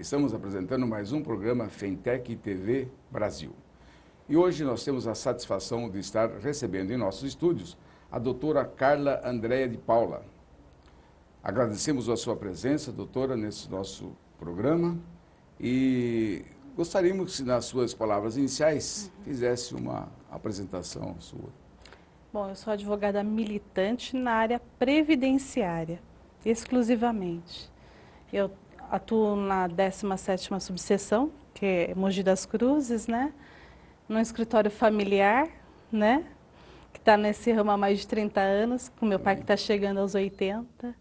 estamos apresentando mais um programa Fentec TV Brasil. E hoje nós temos a satisfação de estar recebendo em nossos estúdios a doutora Carla Andréa de Paula. Agradecemos a sua presença, doutora, nesse nosso programa e gostaríamos que, nas suas palavras iniciais, fizesse uma apresentação sua. Bom, eu sou advogada militante na área previdenciária, exclusivamente. Eu atuo na 17ª subseção, que é Mogi das Cruzes, né? No escritório familiar, né? Que está nesse ramo há mais de 30 anos, com meu pai que está chegando aos 80.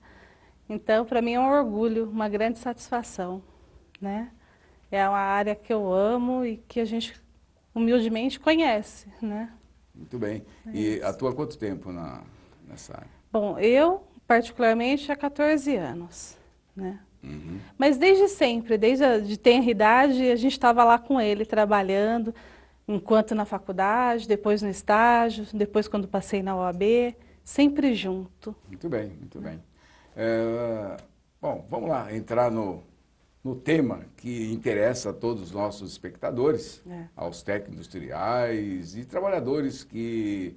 Então, para mim é um orgulho, uma grande satisfação, né? É uma área que eu amo e que a gente humildemente conhece, né? Muito bem. E atua há quanto tempo nessa área? Bom, eu particularmente há 14 anos, né? Uhum. Mas desde sempre, desde tenra idade, a gente estava lá com ele, trabalhando, enquanto na faculdade, depois no estágio, depois quando passei na OAB, sempre junto. Muito bem, muito bem. Bom, vamos lá, entrar no tema que interessa a todos os nossos espectadores, aos técnicos industriais e trabalhadores que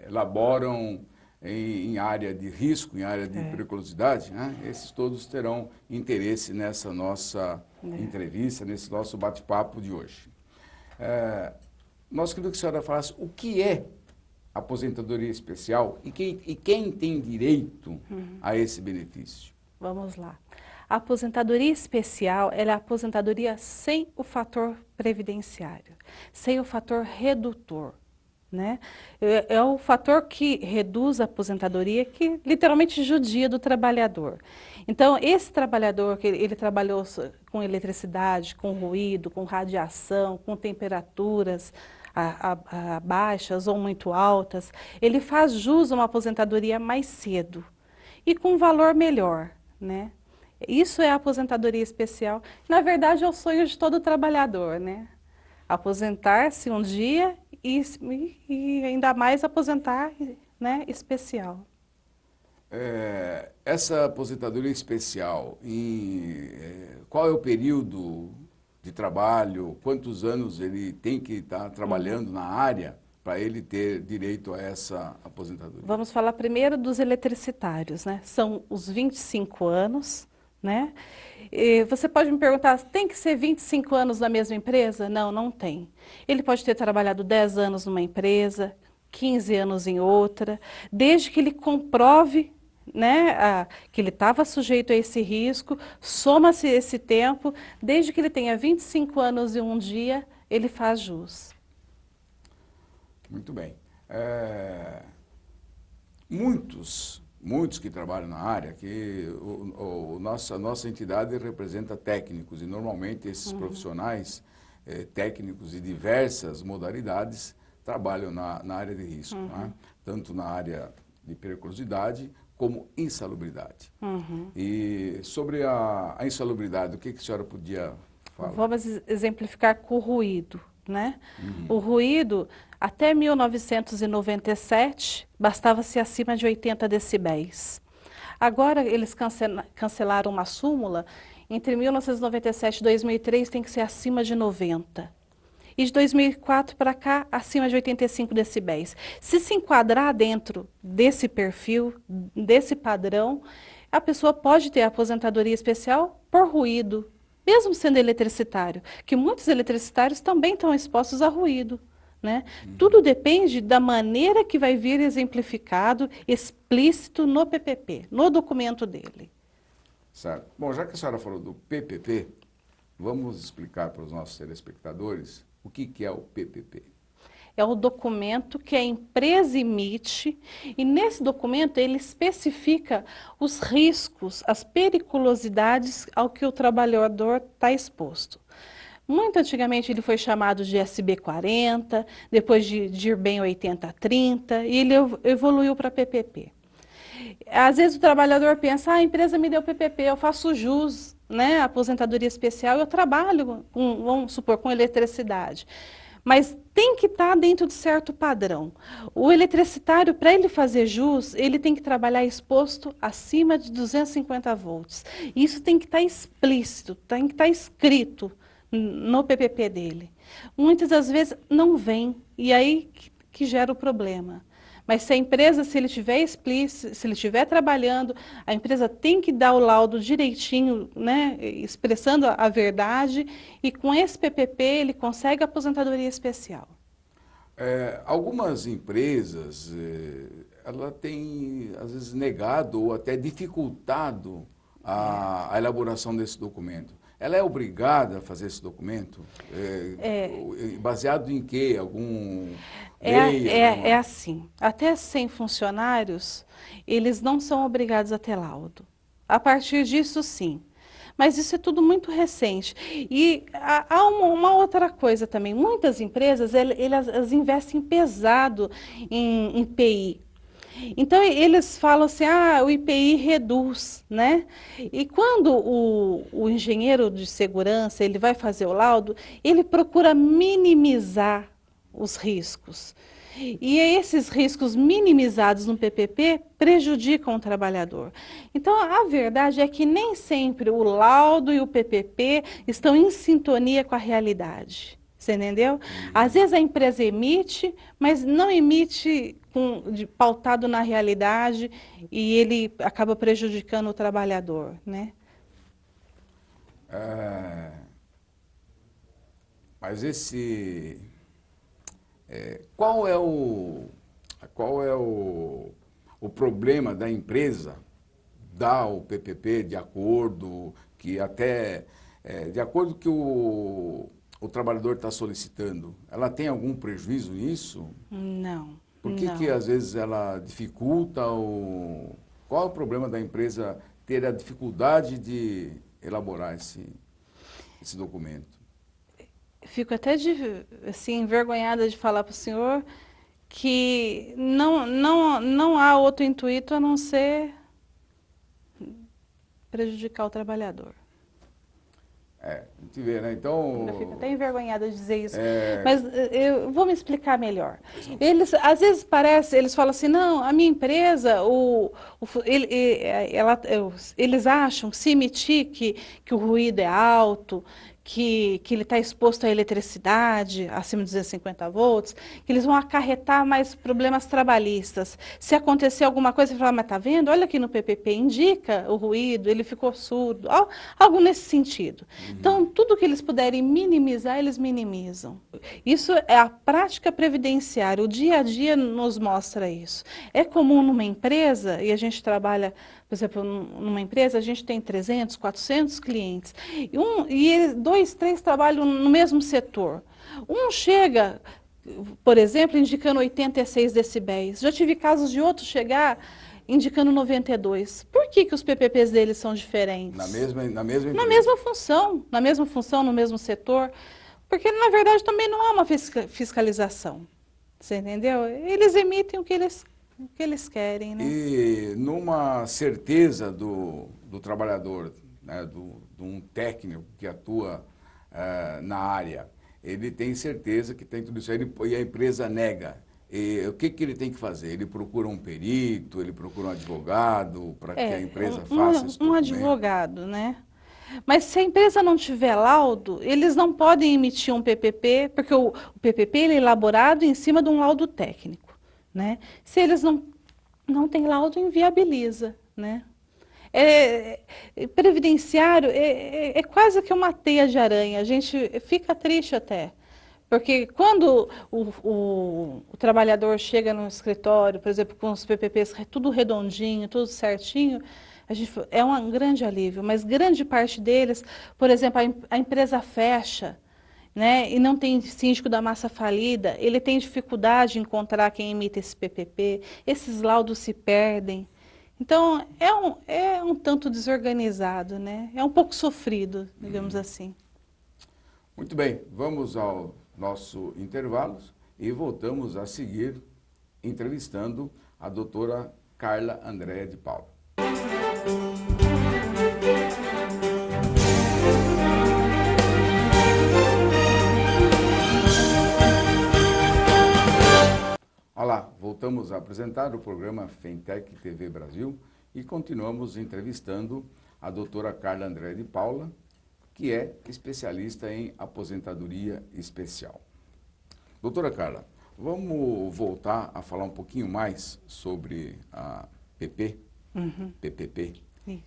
laboram em área de risco, em área de periculosidade, né? Esses todos terão interesse nessa nossa entrevista, nesse nosso bate-papo de hoje. Nós queríamos que a senhora falasse o que é aposentadoria especial e quem tem direito a esse benefício. Vamos lá. A aposentadoria especial ela é a aposentadoria sem o fator previdenciário, sem o fator redutor, né? É o fator que reduz a aposentadoria, que literalmente judia do trabalhador. Então, esse trabalhador que ele trabalhou com eletricidade, com ruído, com radiação, com temperaturas baixas ou muito altas, ele faz jus a uma aposentadoria mais cedo e com valor melhor, né? Isso é a aposentadoria especial. Na verdade, é o sonho de todo trabalhador, né? Aposentar-se um dia e ainda mais aposentar, né, especial. Essa aposentadoria especial, qual é o período de trabalho, quantos anos ele tem que estar trabalhando na área para ele ter direito a essa aposentadoria? Vamos falar primeiro dos eletricitários, né? São os 25 anos, né? E você pode me perguntar, tem que ser 25 anos na mesma empresa? Não, não tem. Ele pode ter trabalhado 10 anos numa empresa, 15 anos em outra, desde que ele comprove, né, que ele estava sujeito a esse risco, soma-se esse tempo, desde que ele tenha 25 anos e um dia, ele faz jus. Muito bem. Muitos que trabalham na área, que a nossa entidade representa técnicos e normalmente esses profissionais técnicos de diversas modalidades trabalham na área de risco, né? Tanto na área de periculosidade como insalubridade. E sobre a insalubridade, o que a senhora podia falar? Vamos exemplificar com o ruído, né? O ruído, até 1997, bastava ser acima de 80 decibéis. Agora, eles cancelaram uma súmula, entre 1997 e 2003 tem que ser acima de 90. E de 2004 para cá, acima de 85 decibéis. Se enquadrar dentro desse perfil, desse padrão, a pessoa pode ter aposentadoria especial por ruído, mesmo sendo eletricitário, que muitos eletricitários também estão expostos a ruído, né? Tudo depende da maneira que vai vir exemplificado, explícito no PPP, no documento dele. Certo. Bom, já que a senhora falou do PPP, vamos explicar para os nossos telespectadores o que é o PPP. É o documento que a empresa emite e nesse documento ele especifica os riscos, as periculosidades ao que o trabalhador está exposto. Muito antigamente ele foi chamado de SB40, depois de DIRBEM 8030 e ele evoluiu para PPP. Às vezes o trabalhador pensa, a empresa me deu PPP, eu faço jus, né, aposentadoria especial, eu trabalho, vamos supor, com eletricidade. mas tem que estar dentro de certo padrão. O eletricitário, para ele fazer jus, ele tem que trabalhar exposto acima de 250 volts. Isso tem que estar explícito, tem que estar escrito no PPP dele. Muitas das vezes não vem, e aí que gera o problema. Mas se a empresa, se ele estiver explícito, se ele estiver trabalhando, a empresa tem que dar o laudo direitinho, né, expressando a verdade, e com esse PPP ele consegue a aposentadoria especial. Algumas empresas, ela tem, às vezes, negado ou até dificultado a elaboração desse documento. Ela é obrigada a fazer esse documento? Baseado em quê? Algum lei? É assim, até 100 funcionários, eles não são obrigados a ter laudo. A partir disso, sim. Mas isso é tudo muito recente. E há uma outra coisa também. Muitas empresas, elas investem pesado em IPI. Então, eles falam assim, o IPI reduz, né? E quando o engenheiro de segurança, ele vai fazer o laudo, ele procura minimizar os riscos. E esses riscos minimizados no PPP prejudicam o trabalhador. Então, a verdade é que nem sempre o laudo e o PPP estão em sintonia com a realidade. Você entendeu? Às vezes a empresa emite, mas não emite pautado na realidade e ele acaba prejudicando o trabalhador, né? Mas qual é o problema da empresa dar o PPP de acordo que o trabalhador está solicitando? Ela tem algum prejuízo nisso? Não. Por que às vezes ela dificulta qual é o problema da empresa ter a dificuldade de elaborar esse documento? Fico até assim, envergonhada de falar para o senhor que não há outro intuito a não ser prejudicar o trabalhador. A gente vê, né? Então... Eu fico até envergonhada de dizer isso. Mas eu vou me explicar melhor. Eles, às vezes eles falam assim, não, a minha empresa, eles acham que se emitir que o ruído é alto, que ele está exposto à eletricidade, acima de 250 volts, que eles vão acarretar mais problemas trabalhistas. Se acontecer alguma coisa, você fala, mas está vendo? Olha aqui no PPP, indica o ruído, ele ficou surdo, algo nesse sentido. Então, tudo que eles puderem minimizar, eles minimizam. Isso é a prática previdenciária, o dia a dia nos mostra isso. É comum numa empresa, e a gente trabalha, por exemplo, numa empresa, a gente tem 300, 400 clientes, e 2, 3 trabalham no mesmo setor. Um chega, por exemplo, indicando 86 decibéis. Já tive casos de outro chegar indicando 92. Por que os PPPs deles são diferentes? Na mesma empresa? Na mesma função, no mesmo setor. Porque, na verdade, também não há uma fiscalização. Você entendeu? Eles emitem o que eles querem, né? E numa certeza do trabalhador, né, de um técnico que atua na área, ele tem certeza que tem tudo isso aí e a empresa nega. E o que ele tem que fazer? Ele procura um perito, ele procura um advogado para que a empresa faça esse documento? Um advogado, né? Mas se a empresa não tiver laudo, eles não podem emitir um PPP, porque o PPP ele é elaborado em cima de um laudo técnico, né? Se eles não têm laudo, inviabiliza, né? Previdenciário é quase que uma teia de aranha, a gente fica triste até. Porque quando o trabalhador chega no escritório, por exemplo, com os PPPs tudo redondinho, tudo certinho, é um grande alívio, mas grande parte deles, por exemplo, a empresa fecha, né, e não tem síndico da massa falida, ele tem dificuldade em encontrar quem emite esse PPP, esses laudos se perdem. Então, é um tanto desorganizado, né? É um pouco sofrido, digamos assim. Muito bem, vamos ao nosso intervalo e voltamos a seguir entrevistando a doutora Carla Andréa de Paula. Olá, voltamos a apresentar o programa Fintech TV Brasil e continuamos entrevistando a doutora Carla Andréa de Paula, que é especialista em aposentadoria especial. Doutora Carla, vamos voltar a falar um pouquinho mais sobre a PPP,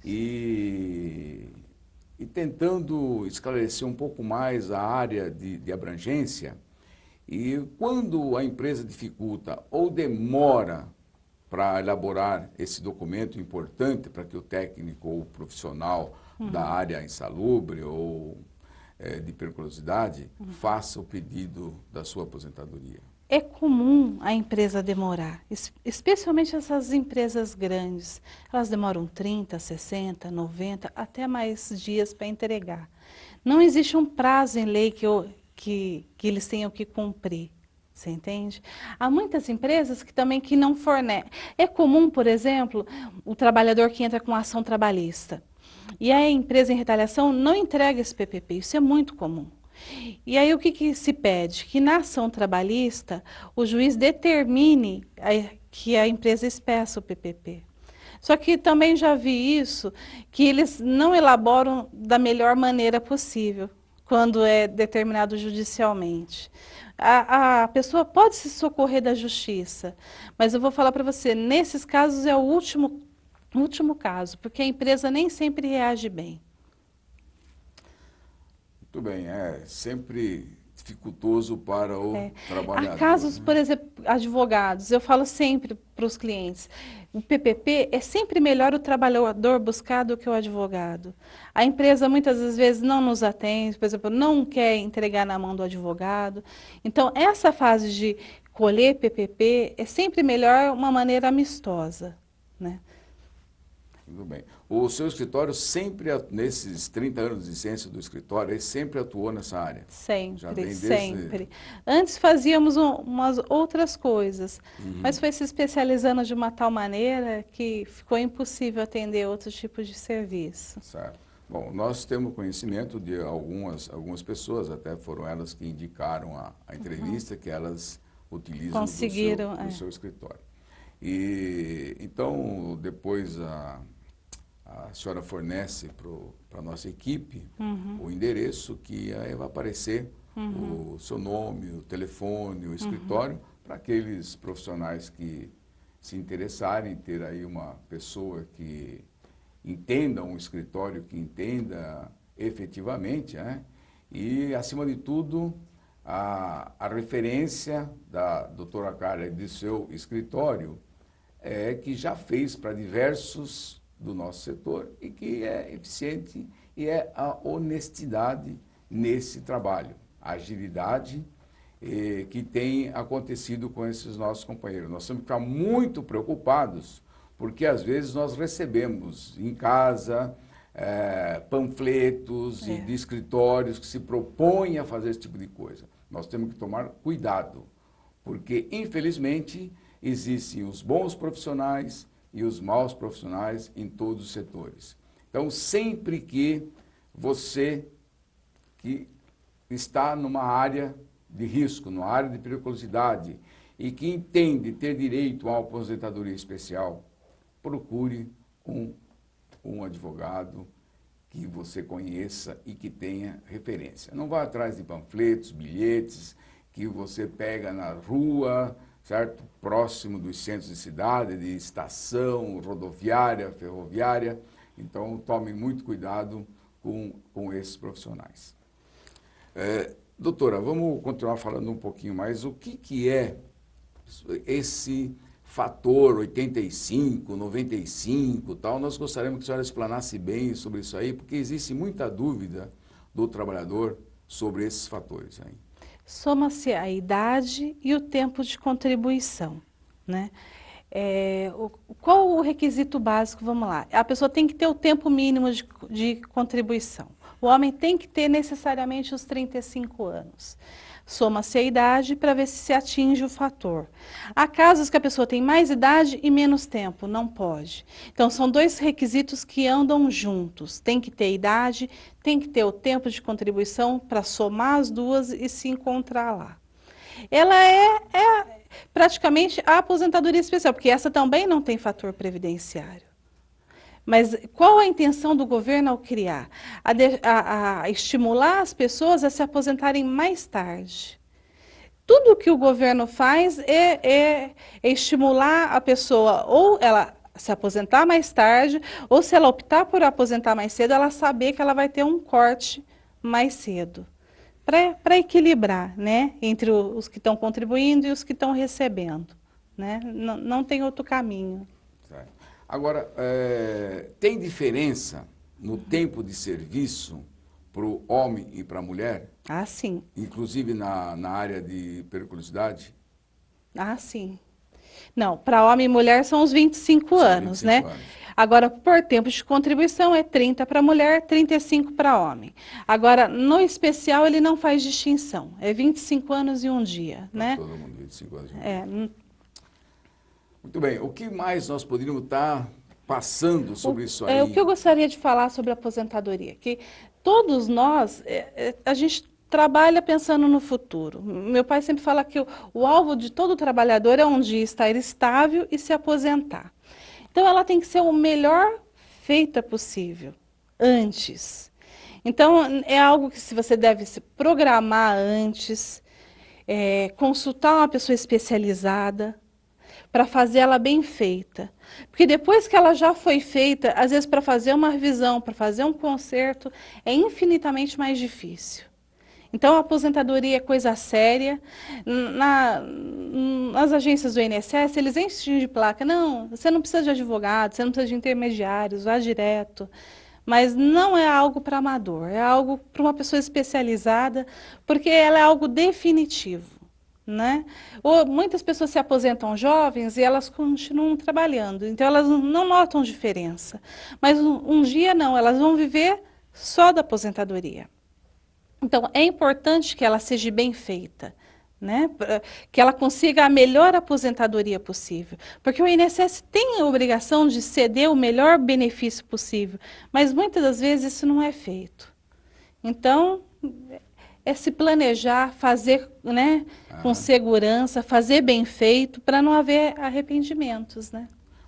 e tentando esclarecer um pouco mais a área de abrangência. E quando a empresa dificulta ou demora para elaborar esse documento importante para que o técnico ou o profissional da área insalubre ou de periculosidade faça o pedido da sua aposentadoria? É comum a empresa demorar, especialmente essas empresas grandes. Elas demoram 30, 60, 90, até mais dias para entregar. Não existe um prazo em lei que eles tenham que cumprir, você entende? Há muitas empresas que não fornecem. É comum, por exemplo, o trabalhador que entra com ação trabalhista e a empresa em retaliação não entrega esse PPP, isso é muito comum. E aí o que se pede? Que na ação trabalhista o juiz determine que a empresa espeça o PPP. Só que também já vi isso, que eles não elaboram da melhor maneira possível, quando é determinado judicialmente. A pessoa pode se socorrer da justiça, mas eu vou falar para você, nesses casos é o último caso, porque a empresa nem sempre reage bem. Muito bem, é sempre dificultoso para o trabalhador. Há casos, por exemplo, advogados, eu falo sempre para os clientes, o PPP é sempre melhor o trabalhador buscar do que o advogado. A empresa muitas das vezes não nos atende, por exemplo, não quer entregar na mão do advogado. Então, essa fase de colher PPP é sempre melhor uma maneira amistosa, né? Tudo bem. O seu escritório sempre, nesses 30 anos de ciência do escritório, ele sempre atuou nessa área? Sempre, sempre. Antes fazíamos umas outras coisas, mas foi se especializando de uma tal maneira que ficou impossível atender outros tipos de serviço. Certo. Bom, nós temos conhecimento de algumas pessoas, até foram elas que indicaram a entrevista, que elas utilizam do seu escritório. E então, depois a senhora fornece para a nossa equipe o endereço que aí vai aparecer o seu nome, o telefone, o escritório, para aqueles profissionais que se interessarem em ter aí uma pessoa que entenda um escritório, que entenda efetivamente, né? E, acima de tudo, a referência da doutora Carla e de seu escritório que já fez para diversos do nosso setor e que é eficiente, e é a honestidade nesse trabalho, a agilidade que tem acontecido com esses nossos companheiros. Nós temos que ficar muito preocupados, porque às vezes nós recebemos em casa panfletos de escritórios que se propõem a fazer esse tipo de coisa. Nós temos que tomar cuidado, porque infelizmente existem os bons profissionais e os maus profissionais em todos os setores. Então, sempre que você que está numa área de risco, numa área de periculosidade e que entende ter direito a uma aposentadoria especial, procure um advogado que você conheça e que tenha referência. Não vá atrás de panfletos, bilhetes que você pega na rua, certo? Próximo dos centros de cidade, de estação rodoviária, ferroviária. Então, tome muito cuidado com esses profissionais. Doutora, vamos continuar falando um pouquinho mais. O que é esse fator 85, 95 tal? Nós gostaríamos que a senhora explanasse bem sobre isso aí, porque existe muita dúvida do trabalhador sobre esses fatores aí. Soma-se a idade e o tempo de contribuição, né? Qual o requisito básico? Vamos lá. A pessoa tem que ter o tempo mínimo de contribuição. O homem tem que ter necessariamente os 35 anos. Soma-se a idade para ver se atinge o fator. Há casos que a pessoa tem mais idade e menos tempo, não pode. Então, são dois requisitos que andam juntos. Tem que ter idade, tem que ter o tempo de contribuição para somar as duas e se encontrar lá. Ela praticamente a aposentadoria especial, porque essa também não tem fator previdenciário. Mas qual a intenção do governo ao criar? A estimular as pessoas a se aposentarem mais tarde. Tudo que o governo faz é estimular a pessoa, ou ela se aposentar mais tarde, ou se ela optar por aposentar mais cedo, ela saber que ela vai ter um corte mais cedo. Para equilibrar, né, entre os que estão contribuindo e os que estão recebendo. Né? Não tem outro caminho. Certo. Agora, tem diferença no tempo de serviço para o homem e para a mulher? Ah, sim. Inclusive na área de periculosidade? Ah, sim. Não, para homem e mulher são os 25 anos, 25 né? anos. Agora, por tempo de contribuição, é 30 para mulher, 35 para homem. Agora, no especial, ele não faz distinção. É 25 anos e um dia, Para né? todo mundo, 25 anos. É, Muito bem. O que mais nós poderíamos estar passando sobre isso aí? o que eu gostaria de falar sobre a aposentadoria, que todos nós, a gente trabalha pensando no futuro. Meu pai sempre fala que o alvo de todo trabalhador é um dia estar estável e se aposentar. Então, ela tem que ser o melhor feita possível, antes. Então, é algo que você deve se programar antes, consultar uma pessoa especializada, para fazer ela bem feita. Porque depois que ela já foi feita, às vezes para fazer uma revisão, para fazer um conserto, é infinitamente mais difícil. Então, a aposentadoria é coisa séria. Nas agências do INSS, eles enchem de placa. Não, você não precisa de advogado, você não precisa de intermediários, vá direto. Mas não é algo para amador, é algo para uma pessoa especializada, porque ela é algo definitivo. Né? Ou muitas pessoas se aposentam jovens e elas continuam trabalhando, então elas não notam diferença. Mas um dia não, elas vão viver só da aposentadoria. Então, é importante que ela seja bem feita, né? Que ela consiga a melhor aposentadoria possível. Porque o INSS tem a obrigação de ceder o melhor benefício possível, mas muitas das vezes isso não é feito. Então, é se planejar, fazer, né, com segurança, fazer bem feito, para não haver arrependimentos, né?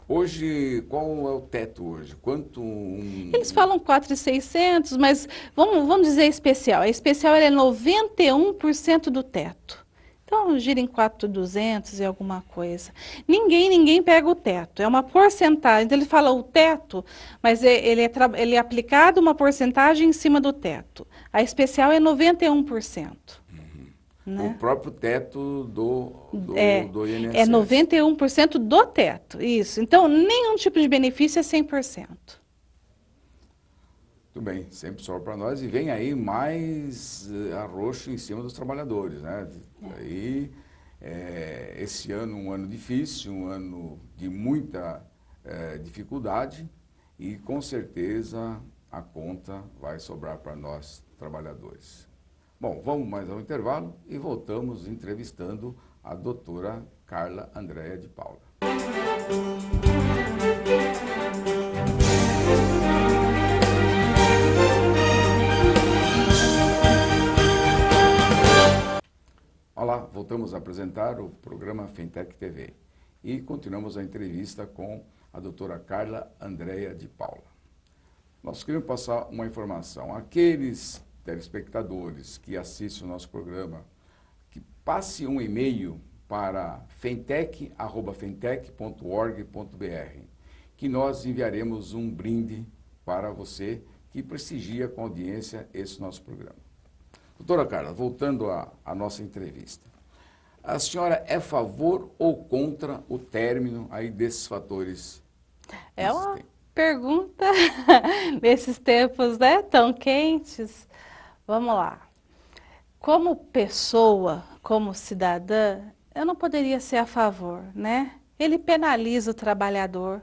Hoje, qual é o teto hoje? Quanto Eles falam 4.600, mas vamos dizer especial. A especial é 91% do teto. Então, gira em 4.200 e alguma coisa. Ninguém pega o teto, é uma porcentagem. Então, ele fala o teto, mas ele é aplicado uma porcentagem em cima do teto. A especial é 91%. Né? O próprio teto do INSS. É 91% do teto, isso. Então, nenhum tipo de benefício é 100%. Muito bem, sempre sobra para nós. E vem aí mais arroxo em cima dos trabalhadores, né? Aí, esse ano um ano difícil, um ano de muita dificuldade e com certeza a conta vai sobrar para nós trabalhadores. Bom, vamos mais ao intervalo e voltamos entrevistando a doutora Carla Andréa de Paula. Olá, voltamos a apresentar o programa Fintech TV e continuamos a entrevista com a doutora Carla Andréa de Paula. Nós queremos passar uma informação. Aqueles telespectadores que assistem o nosso programa, que passe um e-mail para fintech@fintech.org.br, que nós enviaremos um brinde para você que prestigia com audiência esse nosso programa. Doutora Carla, voltando à nossa entrevista, a senhora é a favor ou contra o término aí desses fatores? É uma pergunta nesses tempos, né, tão quentes. Vamos lá. Como pessoa, como cidadã, eu não poderia ser a favor, né? Ele penaliza o trabalhador,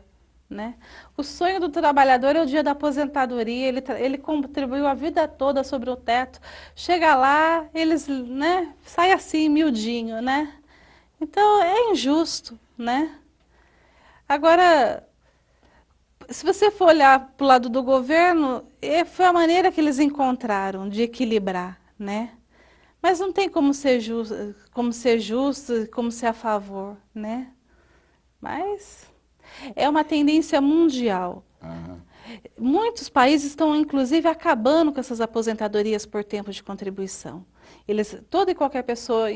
né? O sonho do trabalhador é o dia da aposentadoria, ele contribuiu a vida toda sobre o teto. Chega lá, eles, né, sai assim, miudinho, né? Então, é injusto, né? Agora, se você for olhar para o lado do governo, foi a maneira que eles encontraram de equilibrar, né? Mas não tem como ser justo, como ser a favor, né? Mas é uma tendência mundial. Aham. Muitos países estão, inclusive, acabando com essas aposentadorias por tempo de contribuição. Toda e qualquer pessoa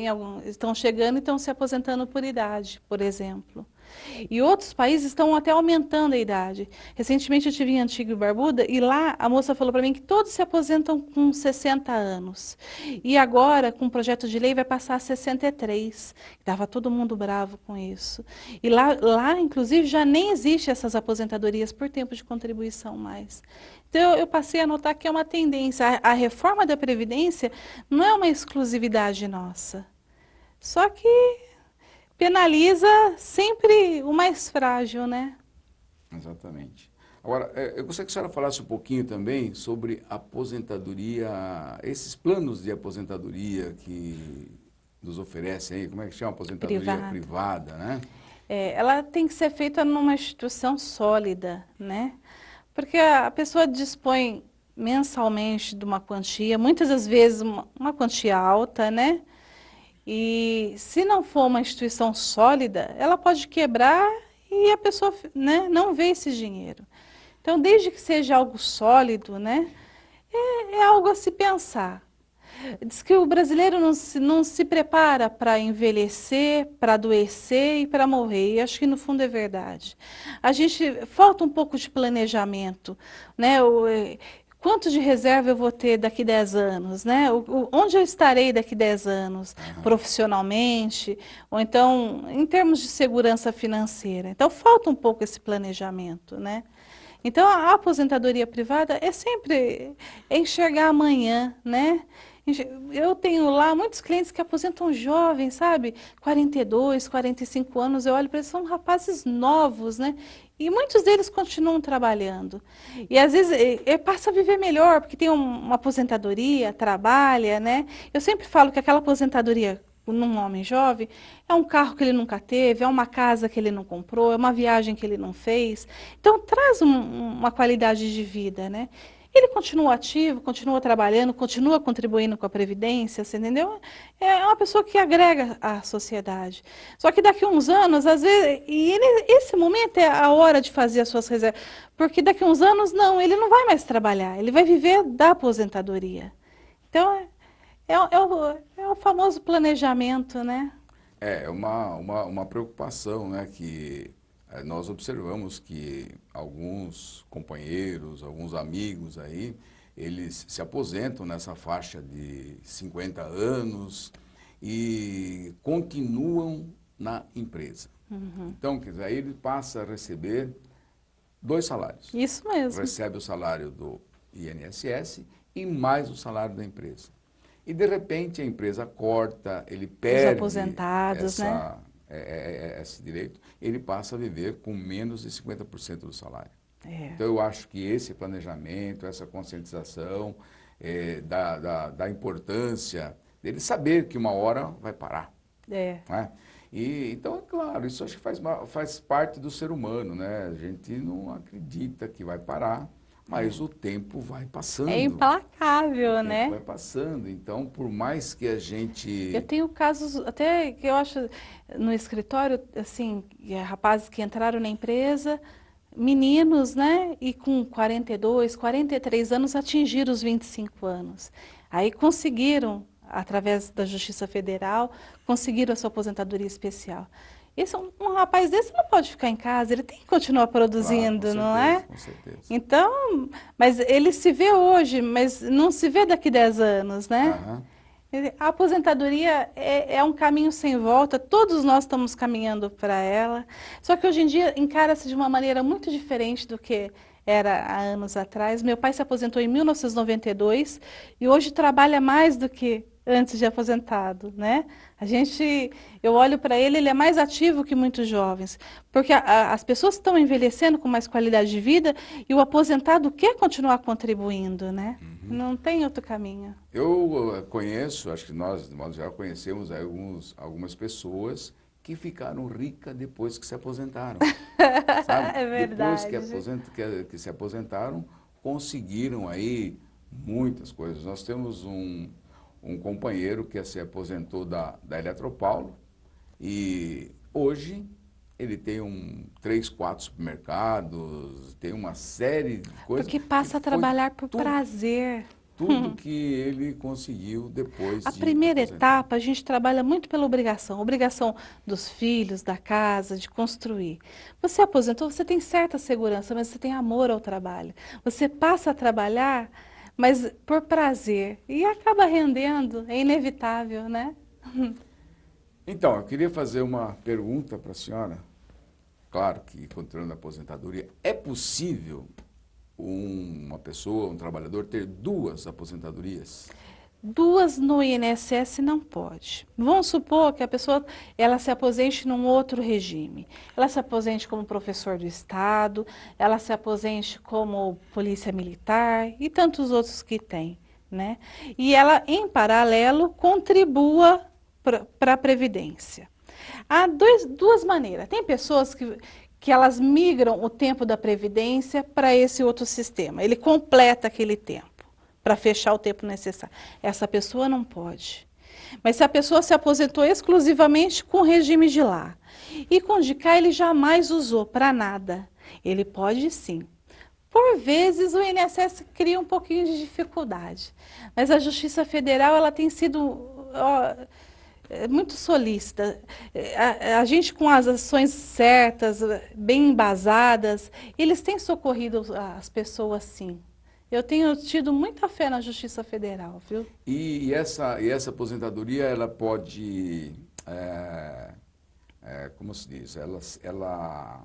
estão chegando e estão se aposentando por idade, por exemplo. E outros países estão até aumentando a idade. Recentemente eu estive em Antigua e Barbuda e lá a moça falou para mim que todos se aposentam com 60 anos. E agora, com o projeto de lei, vai passar a 63. Estava todo mundo bravo com isso. E lá, inclusive, já nem existe essas aposentadorias por tempo de contribuição mais. Então, eu passei a notar que é uma tendência. A reforma da Previdência não é uma exclusividade nossa. Só que penaliza sempre o mais frágil, né? Exatamente. Agora, eu gostaria que a senhora falasse um pouquinho também sobre aposentadoria, esses planos de aposentadoria que nos oferecem aí, como é que chama? Aposentadoria privada, né? Ela tem que ser feita numa instituição sólida, né? Porque a pessoa dispõe mensalmente de uma quantia, muitas das vezes uma quantia alta, né? E se não for uma instituição sólida, ela pode quebrar e a pessoa, né, não vê esse dinheiro. Então, desde que seja algo sólido, né, é algo a se pensar. Diz que o brasileiro não se prepara para envelhecer, para adoecer e para morrer. E acho que no fundo é verdade. Falta um pouco de planejamento, né? Quanto de reserva eu vou ter daqui 10 anos, né? Onde eu estarei daqui 10 anos, Aham. profissionalmente, ou então em termos de segurança financeira. Então falta um pouco esse planejamento, né? Então a aposentadoria privada é sempre enxergar amanhã, né? Eu tenho lá muitos clientes que aposentam jovens, sabe? 42, 45 anos, eu olho para eles, são rapazes novos, né? E muitos deles continuam trabalhando. E às vezes passa a viver melhor, porque tem uma aposentadoria, trabalha, né? Eu sempre falo que aquela aposentadoria num homem jovem é um carro que ele nunca teve, é uma casa que ele não comprou, é uma viagem que ele não fez. Então traz uma qualidade de vida, né? Ele continua ativo, continua trabalhando, continua contribuindo com a Previdência, você entendeu? É uma pessoa que agrega à sociedade. Só que daqui a uns anos, às vezes, esse momento é a hora de fazer as suas reservas, porque daqui a uns anos, não, ele não vai mais trabalhar, ele vai viver da aposentadoria. Então, é o famoso planejamento, né? É uma preocupação, né, que nós observamos que alguns companheiros, alguns amigos aí, eles se aposentam nessa faixa de 50 anos e continuam na empresa. Então, quer dizer, aí ele passa a receber 2 salários. Isso mesmo. Recebe o salário do INSS e mais o salário da empresa. E, de repente, a empresa corta, ele Os perde aposentados, né? esse direito, ele passa a viver com menos de 50% do salário. É. Então, eu acho que esse planejamento, essa conscientização da importância dele saber que uma hora vai parar. É. Né? Então, é claro, isso acho que faz parte do ser humano, né? A gente não acredita que vai parar, mas o tempo vai passando. É implacável, O tempo né? vai passando, então por mais que a Eu gente... tenho casos até que eu acho no escritório, assim, rapazes que entraram na empresa, meninos, né? E com 42, 43 anos atingiram os 25 anos. Aí conseguiram, através da Justiça Federal, conseguiram a sua aposentadoria especial. Um rapaz desse não pode ficar em casa, ele tem que continuar Claro, com produzindo, não é? certeza, com certeza. Então, mas ele se vê hoje, mas não se vê daqui 10 anos, né? Aham. A aposentadoria é um caminho sem volta, todos nós estamos caminhando para ela, só que hoje em dia encara-se de uma maneira muito diferente do que era há anos atrás. Meu pai se aposentou em 1992 e hoje trabalha mais do que antes de aposentado, né? Eu olho para ele, ele é mais ativo que muitos jovens, porque as pessoas estão envelhecendo com mais qualidade de vida e o aposentado quer continuar contribuindo, né? Não tem outro caminho. Eu conheço, acho que nós, de modo geral, conhecemos aí algumas pessoas que ficaram ricas depois que se aposentaram, sabe? É Depois verdade. que se aposentaram, conseguiram aí muitas coisas. Nós temos um companheiro que se aposentou da Eletropaulo e hoje ele tem 3, 4 supermercados, tem uma série de coisas. Porque passa a trabalhar por prazer. Tudo que ele conseguiu depois A de primeira aposentar. etapa, a gente trabalha muito pela obrigação. Obrigação dos filhos, da casa, de construir. Você aposentou, você tem certa segurança, mas você tem amor ao trabalho. Você passa a trabalhar, mas por prazer. E acaba rendendo, é inevitável, né? Então, eu queria fazer uma pergunta para a senhora. Claro que, continuando a aposentadoria, é possível uma pessoa, um trabalhador, ter 2 aposentadorias? 2 no INSS não pode. Vamos supor que a pessoa ela se aposente num outro regime. Ela se aposente como professor do Estado, ela se aposente como polícia militar e tantos outros que tem, né? E ela, em paralelo, contribua para a Previdência. Há 2 maneiras. Tem pessoas que elas migram o tempo da Previdência para esse outro sistema. Ele completa aquele tempo para fechar o tempo necessário. Essa pessoa não pode. Mas se a pessoa se aposentou exclusivamente com o regime de lá e com o de cá ele jamais usou para nada, ele pode sim. Por vezes o INSS cria um pouquinho de dificuldade, mas a Justiça Federal ela tem sido muito solícita. A gente com as ações certas, bem embasadas, eles têm socorrido as pessoas sim. Eu tenho tido muita fé na Justiça Federal, viu? E essa aposentadoria, ela pode, como se diz, ela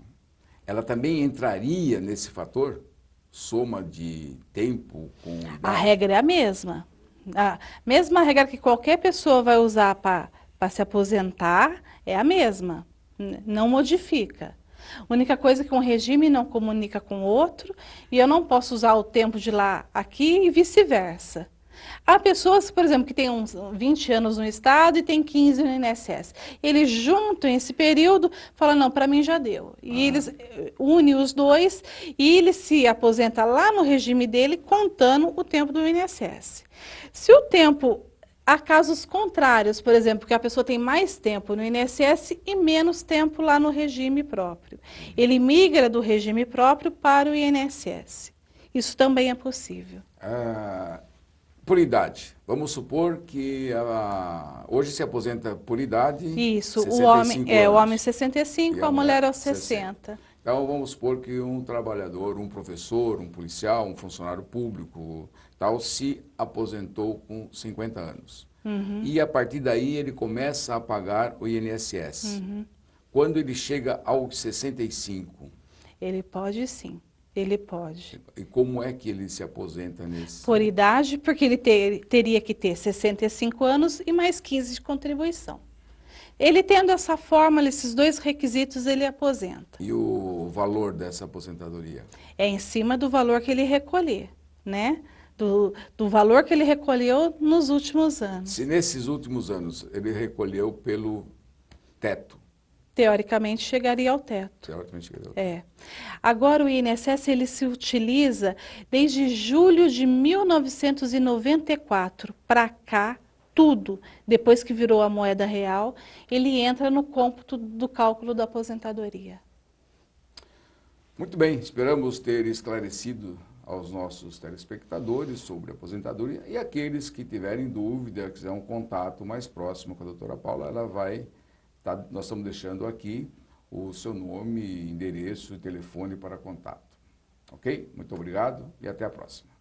também entraria nesse fator? Soma de tempo com idade? A regra é a mesma. A mesma regra que qualquer pessoa vai usar para se aposentar é a mesma. Não modifica. A única coisa é que um regime não comunica com o outro e eu não posso usar o tempo de lá aqui e vice-versa. Há pessoas, por exemplo, que têm uns 20 anos no Estado e têm 15 no INSS. Eles juntam esse período, falam, não, para mim já deu. E eles unem os 2 e ele se aposenta lá no regime dele, contando o tempo do INSS. Se o tempo... Há casos contrários, por exemplo, que a pessoa tem mais tempo no INSS e menos tempo lá no regime próprio. Ele migra do regime próprio para o INSS. Isso também é possível. Por idade. Vamos supor que hoje se aposenta por idade. Isso, 65 o homem anos. 65, a mulher aos 60. Então vamos supor que um trabalhador, um professor, um policial, um funcionário público, tal, se aposentou com 50 anos. E a partir daí ele começa a pagar o INSS. Quando ele chega aos 65? Ele pode sim. Ele pode. E como é que ele se aposenta nesse? Por idade, porque ele teria que ter 65 anos e mais 15 de contribuição. Ele tendo essa fórmula, esses 2 requisitos, ele aposenta. E o valor dessa aposentadoria? É em cima do valor que ele recolher, né? Do valor que ele recolheu nos últimos anos. Se nesses últimos anos ele recolheu pelo teto? Teoricamente chegaria ao teto. Teoricamente chegaria ao teto. Agora o INSS ele se utiliza desde julho de 1994 para cá, tudo, depois que virou a moeda real, ele entra no cômputo do cálculo da aposentadoria. Muito bem, esperamos ter esclarecido aos nossos telespectadores sobre a aposentadoria e aqueles que tiverem dúvida, quiserem um contato mais próximo com a doutora Paula, nós estamos deixando aqui o seu nome, endereço e telefone para contato. Ok? Muito obrigado e até a próxima.